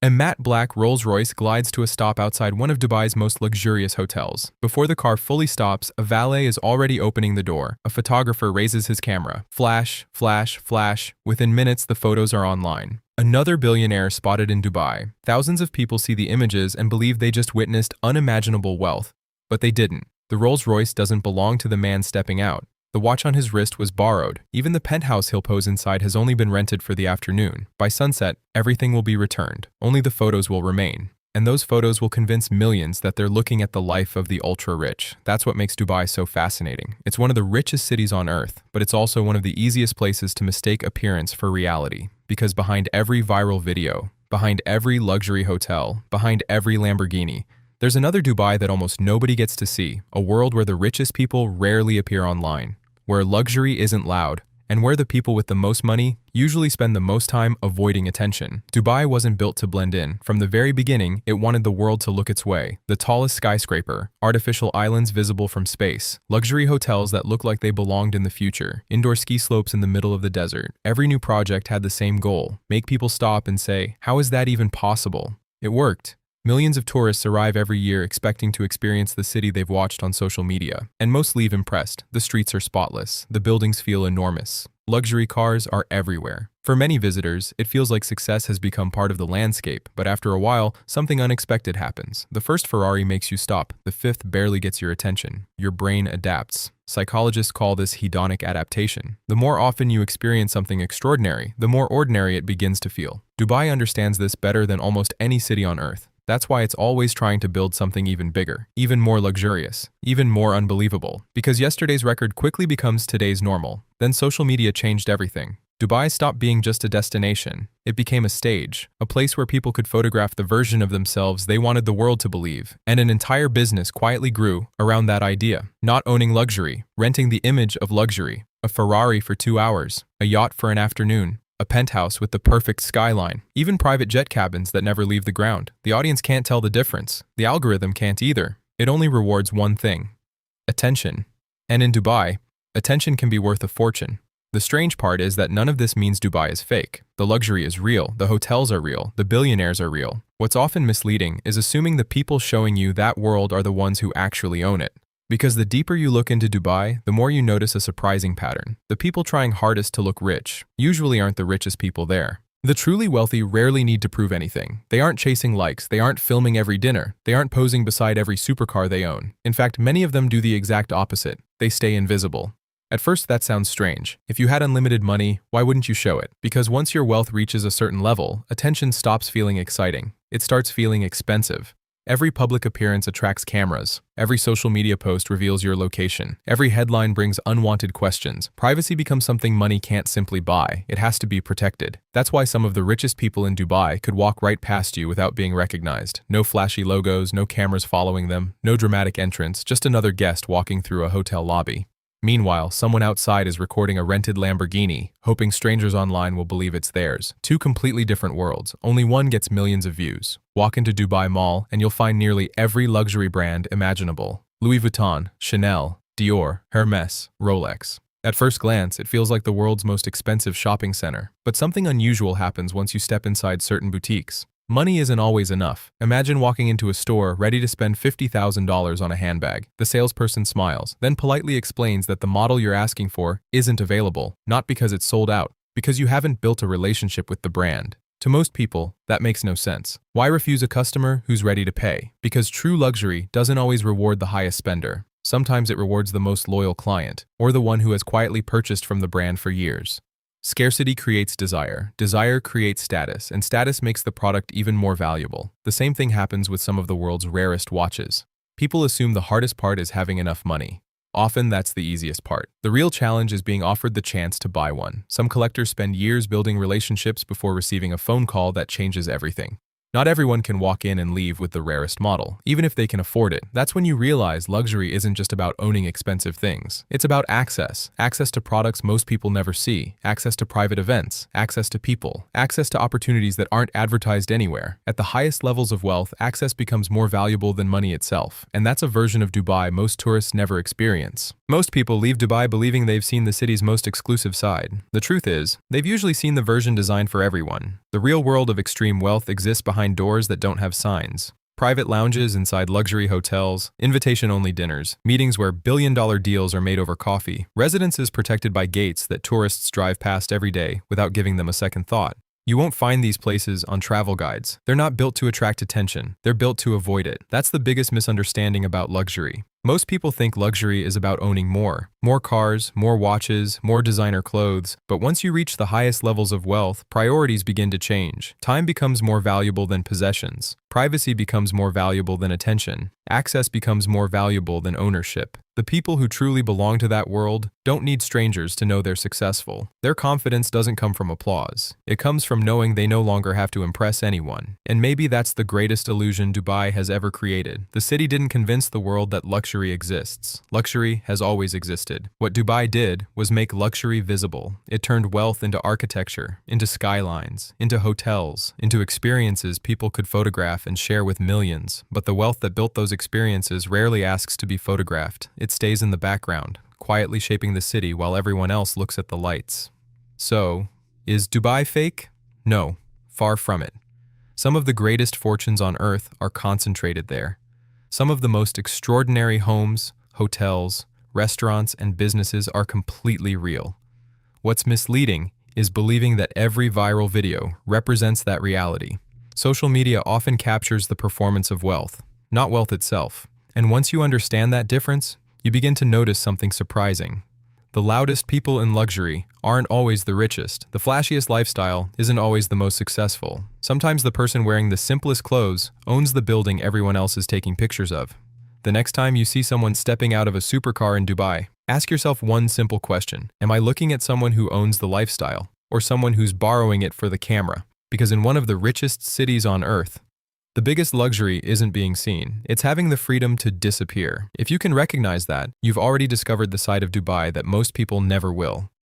A matte black Rolls-Royce glides to a stop outside one of Dubai's most luxurious hotels. Before the car fully stops, a valet is already opening the door. A photographer raises his camera. Flash, flash, flash. Within minutes, the photos are online. Another billionaire spotted in Dubai. Thousands of people see the images and believe they just witnessed unimaginable wealth. But they didn't. The Rolls-Royce doesn't belong to the man stepping out. The watch on his wrist was borrowed. Even the penthouse he'll pose inside has only been rented for the afternoon. By sunset, everything will be returned. Only the photos will remain. And those photos will convince millions that they're looking at the life of the ultra-rich. That's what makes Dubai so fascinating. It's one of the richest cities on earth, but it's also one of the easiest places to mistake appearance for reality. Because behind every viral video, behind every luxury hotel, behind every Lamborghini, there's another Dubai that almost nobody gets to see, a world where the richest people rarely appear online, where luxury isn't loud, and where the people with the most money usually spend the most time avoiding attention. Dubai wasn't built to blend in. From the very beginning, it wanted the world to look its way. The tallest skyscraper, artificial islands visible from space, luxury hotels that look like they belonged in the future, indoor ski slopes in the middle of the desert. Every new project had the same goal: make people stop and say, "How is that even possible?" It worked. Millions of tourists arrive every year expecting to experience the city they've watched on social media, and most leave impressed. The streets are spotless, the buildings feel enormous, luxury cars are everywhere. For many visitors, it feels like success has become part of the landscape, but after a while, something unexpected happens. The first Ferrari makes you stop, the fifth barely gets your attention. Your brain adapts. Psychologists call this hedonic adaptation. The more often you experience something extraordinary, the more ordinary it begins to feel. Dubai understands this better than almost any city on earth. That's why it's always trying to build something even bigger, even more luxurious, even more unbelievable. Because yesterday's record quickly becomes today's normal. Then social media changed everything. Dubai stopped being just a destination. It became a stage, a place where people could photograph the version of themselves they wanted the world to believe. And an entire business quietly grew around that idea. Not owning luxury, renting the image of luxury. A Ferrari for 2 hours, a yacht for an afternoon, a penthouse with the perfect skyline, even private jet cabins that never leave the ground. The audience can't tell the difference. The algorithm can't either. It only rewards one thing: attention. And in Dubai, attention can be worth a fortune. The strange part is that none of this means Dubai is fake. The luxury is real, the hotels are real, the billionaires are real. What's often misleading is assuming the people showing you that world are the ones who actually own it. Because the deeper you look into Dubai, the more you notice a surprising pattern. The people trying hardest to look rich usually aren't the richest people there. The truly wealthy rarely need to prove anything. They aren't chasing likes, they aren't filming every dinner, they aren't posing beside every supercar they own. In fact, many of them do the exact opposite. They stay invisible. At first, that sounds strange. If you had unlimited money, why wouldn't you show it? Because once your wealth reaches a certain level, attention stops feeling exciting. It starts feeling expensive. Every public appearance attracts cameras. Every social media post reveals your location. Every headline brings unwanted questions. Privacy becomes something money can't simply buy. It has to be protected. That's why some of the richest people in Dubai could walk right past you without being recognized. No flashy logos, no cameras following them, no dramatic entrance, just another guest walking through a hotel lobby. Meanwhile, someone outside is recording a rented Lamborghini, hoping strangers online will believe it's theirs. Two completely different worlds. Only one gets millions of views. Walk into Dubai Mall and you'll find nearly every luxury brand imaginable. Louis Vuitton, Chanel, Dior, Hermes, Rolex. At first glance, it feels like the world's most expensive shopping center. But something unusual happens once you step inside certain boutiques. Money isn't always enough. Imagine walking into a store ready to spend $50,000 on a handbag. The salesperson smiles, then politely explains that the model you're asking for isn't available, not because it's sold out, because you haven't built a relationship with the brand. To most people, that makes no sense. Why refuse a customer who's ready to pay? Because true luxury doesn't always reward the highest spender. Sometimes it rewards the most loyal client, or the one who has quietly purchased from the brand for years. Scarcity creates desire, desire creates status, and status makes the product even more valuable. The same thing happens with some of the world's rarest watches. People assume the hardest part is having enough money. Often that's the easiest part. The real challenge is being offered the chance to buy one. Some collectors spend years building relationships before receiving a phone call that changes everything. Not everyone can walk in and leave with the rarest model, even if they can afford it. That's when you realize luxury isn't just about owning expensive things. It's about access. Access to products most people never see. Access to private events. Access to people. Access to opportunities that aren't advertised anywhere. At the highest levels of wealth, access becomes more valuable than money itself. And that's a version of Dubai most tourists never experience. Most people leave Dubai believing they've seen the city's most exclusive side. The truth is, they've usually seen the version designed for everyone. The real world of extreme wealth exists behind behind doors that don't have signs. Private lounges inside luxury hotels, invitation-only dinners, meetings where billion-dollar deals are made over coffee, residences protected by gates that tourists drive past every day without giving them a second thought. You won't find these places on travel guides. They're not built to attract attention. They're built to avoid it. That's the biggest misunderstanding about luxury. Most people think luxury is about owning more. More cars, more watches, more designer clothes. But once you reach the highest levels of wealth, priorities begin to change. Time becomes more valuable than possessions. Privacy becomes more valuable than attention. Access becomes more valuable than ownership. The people who truly belong to that world don't need strangers to know they're successful. Their confidence doesn't come from applause. It comes from knowing they no longer have to impress anyone. And maybe that's the greatest illusion Dubai has ever created. The city didn't convince the world that luxury exists. Luxury has always existed. What Dubai did was make luxury visible. It turned wealth into architecture, into skylines, into hotels, into experiences people could photograph and share with millions. But the wealth that built those experiences rarely asks to be photographed. It stays in the background, quietly shaping the city while everyone else looks at the lights. So, is Dubai fake? No, far from it. Some of the greatest fortunes on earth are concentrated there. Some of the most extraordinary homes, hotels, restaurants, and businesses are completely real. What's misleading is believing that every viral video represents that reality. Social media often captures the performance of wealth, not wealth itself. And once you understand that difference, you begin to notice something surprising. The loudest people in luxury aren't always the richest. The flashiest lifestyle isn't always the most successful. Sometimes the person wearing the simplest clothes owns the building everyone else is taking pictures of. The next time you see someone stepping out of a supercar in Dubai, ask yourself one simple question. Am I looking at someone who owns the lifestyle, or someone who's borrowing it for the camera? Because in one of the richest cities on earth, the biggest luxury isn't being seen. It's having the freedom to disappear. If you can recognize that, you've already discovered the side of Dubai that most people never will.